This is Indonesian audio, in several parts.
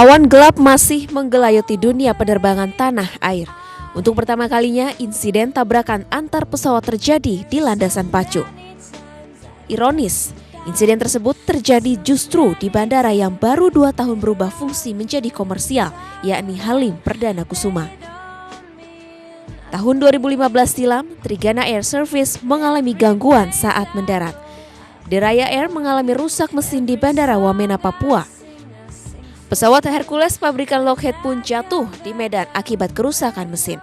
Awan gelap masih menggelayuti dunia penerbangan tanah air. Untuk pertama kalinya, insiden tabrakan antar pesawat terjadi di landasan pacu. Ironis, insiden tersebut terjadi justru di bandara yang baru 2 tahun berubah fungsi menjadi komersial, yakni Halim Perdana Kusuma. Tahun 2015 silam, Trigana Air Service mengalami gangguan saat mendarat. Deraya Air mengalami rusak mesin di Bandara Wamena, Papua. Pesawat Hercules pabrikan Lockheed pun jatuh di Medan akibat kerusakan mesin.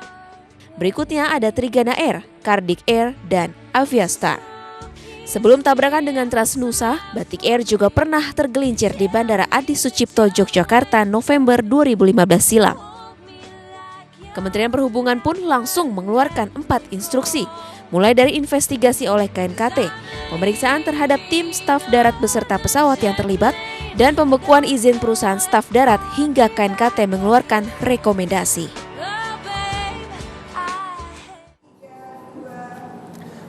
Berikutnya ada Trigana Air, Kardik Air, dan Aviastar. Sebelum tabrakan dengan Transnusa, Batik Air juga pernah tergelincir di Bandara Adi Sucipto, Yogyakarta November 2015 silam. Kementerian Perhubungan pun langsung mengeluarkan 4 instruksi, mulai dari investigasi oleh KNKT, pemeriksaan terhadap tim staf darat beserta pesawat yang terlibat, dan pembekuan izin perusahaan staf darat hingga KNKT mengeluarkan rekomendasi.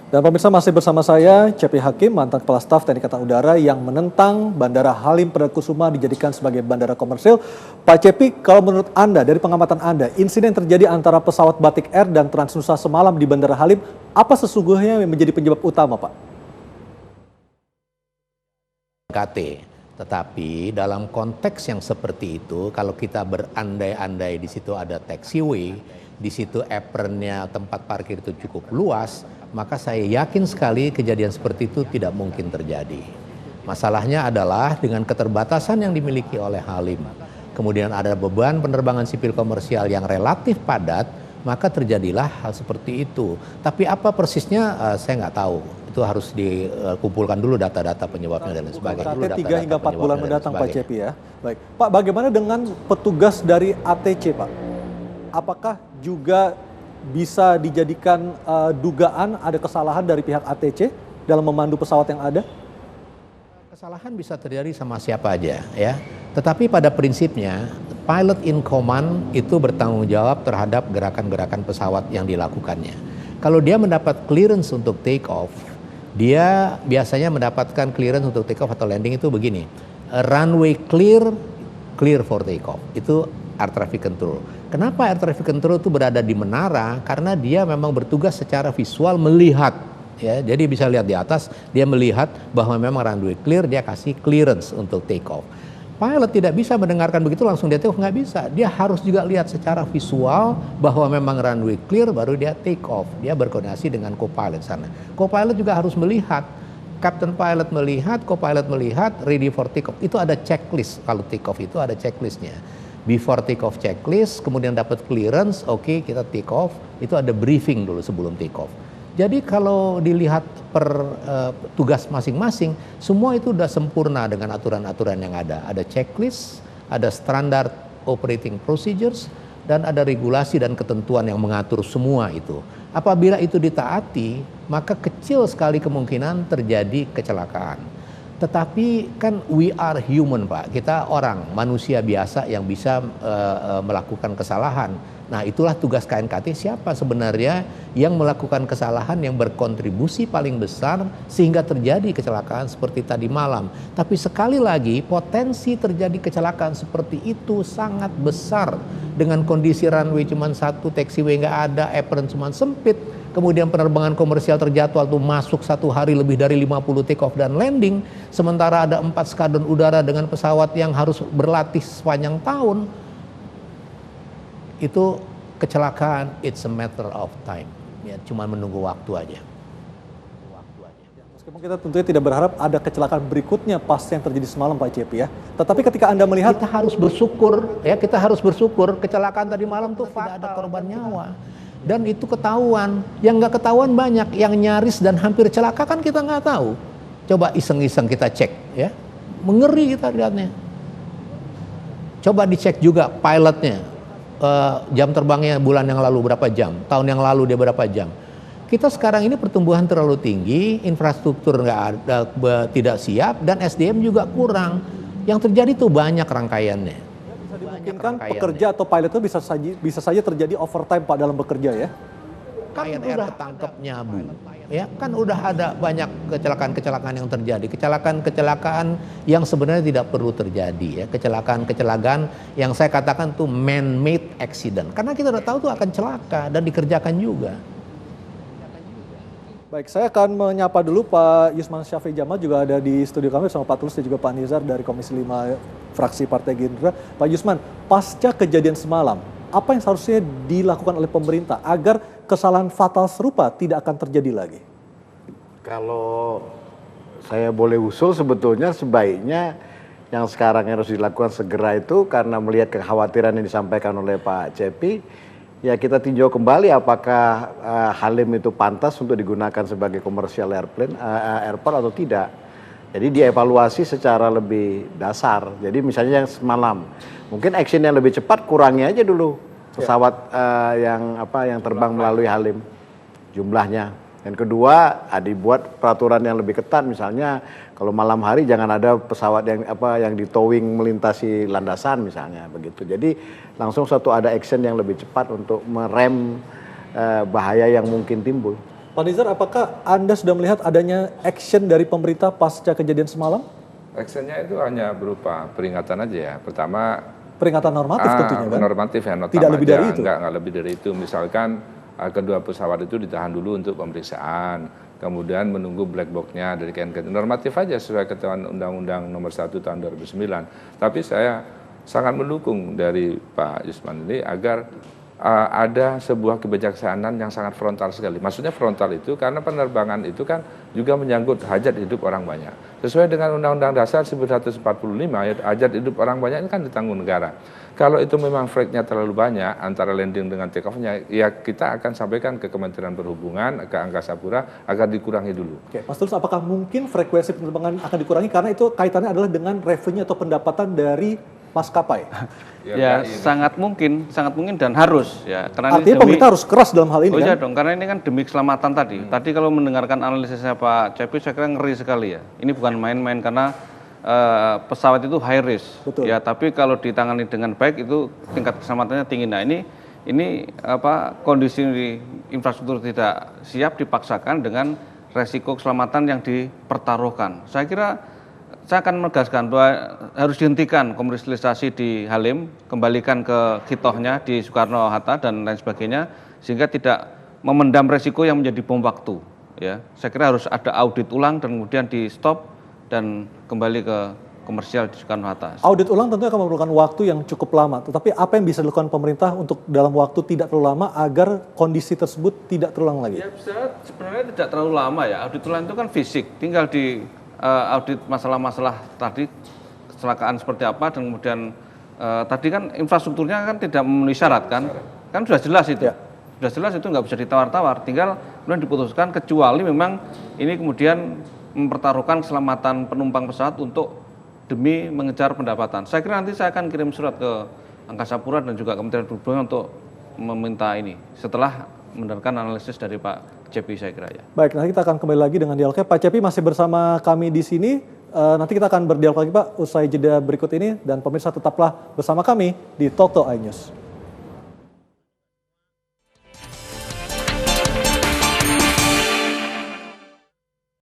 Dan pemirsa, masih bersama saya, Cepi Hakim, mantan Kepala Staf TNI Angkatan Udara yang menentang Bandara Halim Perdana Kusuma dijadikan sebagai bandara komersil. Pak Cepi, kalau menurut Anda, dari pengamatan Anda, insiden terjadi antara pesawat Batik Air dan Transnusa semalam di Bandara Halim, apa sesungguhnya yang menjadi penyebab utama, Pak? Tetapi dalam konteks yang seperti itu, kalau kita berandai-andai di situ ada taxiway, di situ apronnya tempat parkir itu cukup luas, maka saya yakin sekali kejadian seperti itu tidak mungkin terjadi. Masalahnya adalah dengan keterbatasan yang dimiliki oleh Halim, kemudian ada beban penerbangan sipil komersial yang relatif padat, maka terjadilah hal seperti itu. Tapi apa persisnya saya nggak tahu. Itu harus dikumpulkan dulu data-data penyebabnya dan lain sebagainya. Sampai 3 hingga 4 bulan mendatang, Pak Cepi ya. Baik, Pak, bagaimana dengan petugas dari ATC, Pak? Apakah juga bisa dijadikan dugaan ada kesalahan dari pihak ATC dalam memandu pesawat yang ada? Kesalahan bisa terjadi sama siapa aja ya. Tetapi pada prinsipnya pilot in command itu bertanggung jawab terhadap gerakan-gerakan pesawat yang dilakukannya. Kalau dia mendapat clearance untuk take off, dia biasanya mendapatkan clearance untuk take off atau landing itu begini. Runway clear, clear for take off. Itu air traffic control. Kenapa air traffic control itu berada di menara? Karena dia memang bertugas secara visual melihat, ya. Jadi bisa lihat di atas, dia melihat bahwa memang runway clear, dia kasih clearance untuk take off. Pilot tidak bisa mendengarkan begitu langsung dia take off, nggak bisa. Dia harus juga lihat secara visual bahwa memang runway clear, baru dia take off. Dia berkoordinasi dengan co-pilot sana. Co-pilot juga harus melihat. Captain pilot melihat, co-pilot melihat, ready for take off. Itu ada checklist. Kalau take off itu ada checklistnya. Before take off checklist, kemudian dapat clearance, oke, kita take off, itu ada briefing dulu sebelum take off. Jadi kalau dilihat per tugas masing-masing, semua itu sudah sempurna dengan aturan-aturan yang ada. Ada checklist, ada standard operating procedures, dan ada regulasi dan ketentuan yang mengatur semua itu. Apabila itu ditaati, maka kecil sekali kemungkinan terjadi kecelakaan. Tetapi kan we are human, Pak. Kita orang, manusia biasa yang bisa melakukan kesalahan. Nah, itulah tugas KNKT, siapa sebenarnya yang melakukan kesalahan yang berkontribusi paling besar sehingga terjadi kecelakaan seperti tadi malam. Tapi sekali lagi, potensi terjadi kecelakaan seperti itu sangat besar. Dengan kondisi runway cuma satu, taxiway nggak ada, apron cuma sempit. Kemudian penerbangan komersial terjadwal tuh masuk 1 hari lebih dari 50 take off dan landing. Sementara ada 4 skadron udara dengan pesawat yang harus berlatih sepanjang tahun. Itu kecelakaan, it's a matter of time. Ya, cuma menunggu waktu aja. Meskipun kita tentunya tidak berharap ada kecelakaan berikutnya pas yang terjadi semalam, Pak Cepi ya. Tetapi ketika Anda melihat, kita harus bersyukur, ya, kita harus bersyukur kecelakaan tadi malam tuh tidak ada korban nyawa. Dan itu ketahuan, yang nggak ketahuan banyak, yang nyaris dan hampir celaka kan kita nggak tahu. Coba iseng-iseng kita cek, ya, mengeri kita lihatnya. Coba dicek juga pilotnya, jam terbangnya bulan yang lalu berapa jam, tahun yang lalu dia berapa jam. Kita sekarang ini pertumbuhan terlalu tinggi, infrastruktur nggak ada, tidak siap, dan SDM juga kurang. Yang terjadi tuh banyak rangkaiannya. Dimungkinkan pekerja atau pilot itu bisa saja terjadi overtime, Pak, dalam bekerja ya? Lion Air ketangkep nyabu. Ya, kan udah ada banyak kecelakaan-kecelakaan yang terjadi, kecelakaan-kecelakaan yang sebenarnya tidak perlu terjadi ya, kecelakaan-kecelakaan yang saya katakan tuh man-made accident. Karena kita udah tahu tuh akan celaka dan dikerjakan juga. Baik, saya akan menyapa dulu Pak Yusman Syafi'i Jamal, juga ada di studio kami bersama Pak Tulus dan juga Pak Nizar dari Komisi 5 fraksi Partai Gerindra. Pak Yusman, pasca kejadian semalam, apa yang seharusnya dilakukan oleh pemerintah agar kesalahan fatal serupa tidak akan terjadi lagi? Kalau saya boleh usul, sebetulnya sebaiknya yang sekarang harus dilakukan segera itu, karena melihat kekhawatiran yang disampaikan oleh Pak Cepi, ya kita tinjau kembali apakah Halim itu pantas untuk digunakan sebagai commercial airport atau tidak. Jadi dievaluasi secara lebih dasar. Jadi misalnya yang semalam, mungkin action yang lebih cepat kurangi aja dulu pesawat yang terbang melalui Halim jumlahnya. Yang kedua, dibuat peraturan yang lebih ketat, misalnya kalau malam hari jangan ada pesawat yang di towing melintasi landasan misalnya begitu. Jadi langsung ada action yang lebih cepat untuk merem bahaya yang mungkin timbul. Pak Nizar, apakah Anda sudah melihat adanya action dari pemerintah pasca kejadian semalam? Actionnya itu hanya berupa peringatan aja ya. Pertama, peringatan normatif tentunya kan? Normatif ya, notam tidak lebih aja. dari itu? Enggak lebih dari itu. Misalkan kedua pesawat itu ditahan dulu untuk pemeriksaan, kemudian menunggu black box-nya dari KNKT. Normatif aja sesuai ketentuan Undang-Undang Nomor 1 Tahun 2009. Tapi saya sangat mendukung dari Pak Yusman ini agar ada sebuah kebijaksanaan yang sangat frontal sekali. Maksudnya frontal itu karena penerbangan itu kan juga menyangkut hajat hidup orang banyak. Sesuai dengan Undang-Undang Dasar 1945, hajat hidup orang banyak ini kan ditanggung negara. Kalau itu memang flight-nya terlalu banyak antara landing dengan take off-nya, ya kita akan sampaikan ke Kementerian Perhubungan, ke Angkasa Pura agar dikurangi dulu. Oke, Mas Tulus, apakah mungkin frekuensi penerbangan akan dikurangi karena itu kaitannya adalah dengan revenue atau pendapatan dari maskapai? Ya, sangat mungkin dan harus ya. Karena artinya pemerintah harus keras dalam hal ini kan? Iya dong, karena ini kan demi keselamatan tadi. Tadi kalau mendengarkan analisisnya Pak Cepi, saya kira ngeri sekali ya. Ini bukan main-main karena pesawat itu high risk. Betul. Ya, tapi kalau ditangani dengan baik itu tingkat keselamatannya tinggi. Nah, ini kondisi infrastruktur tidak siap dipaksakan dengan resiko keselamatan yang dipertaruhkan. Saya kira saya akan menegaskan bahwa harus dihentikan komersialisasi di Halim, kembalikan ke kitohnya di Soekarno-Hatta dan lain sebagainya, sehingga tidak memendam resiko yang menjadi bom waktu. Ya, saya kira harus ada audit ulang dan kemudian di stop dan kembali ke komersial di Soekarno-Hatta. Audit ulang tentunya akan memerlukan waktu yang cukup lama. Tetapi apa yang bisa dilakukan pemerintah untuk dalam waktu tidak terlalu lama agar kondisi tersebut tidak terulang lagi? Ya, sebenarnya tidak terlalu lama ya. Audit ulang itu kan fisik, tinggal di audit masalah-masalah tadi, kecelakaan seperti apa, dan kemudian tadi kan infrastrukturnya kan tidak memenuhi syarat kan sudah jelas itu. Ya. Sudah jelas itu nggak bisa ditawar-tawar, tinggal kemudian diputuskan kecuali memang ini kemudian mempertaruhkan keselamatan penumpang pesawat untuk demi mengejar pendapatan. Saya kira nanti saya akan kirim surat ke Angkasa Pura dan juga Kementerian Perhubungan untuk meminta ini setelah mendengarkan analisis dari Pak Cepi, saya kira ya. Baik, nanti kita akan kembali lagi dengan dialognya. Pak Cepi masih bersama kami di sini. Nanti kita akan berdialog lagi Pak usai jeda berikut ini, dan pemirsa tetaplah bersama kami di Talk to iNews.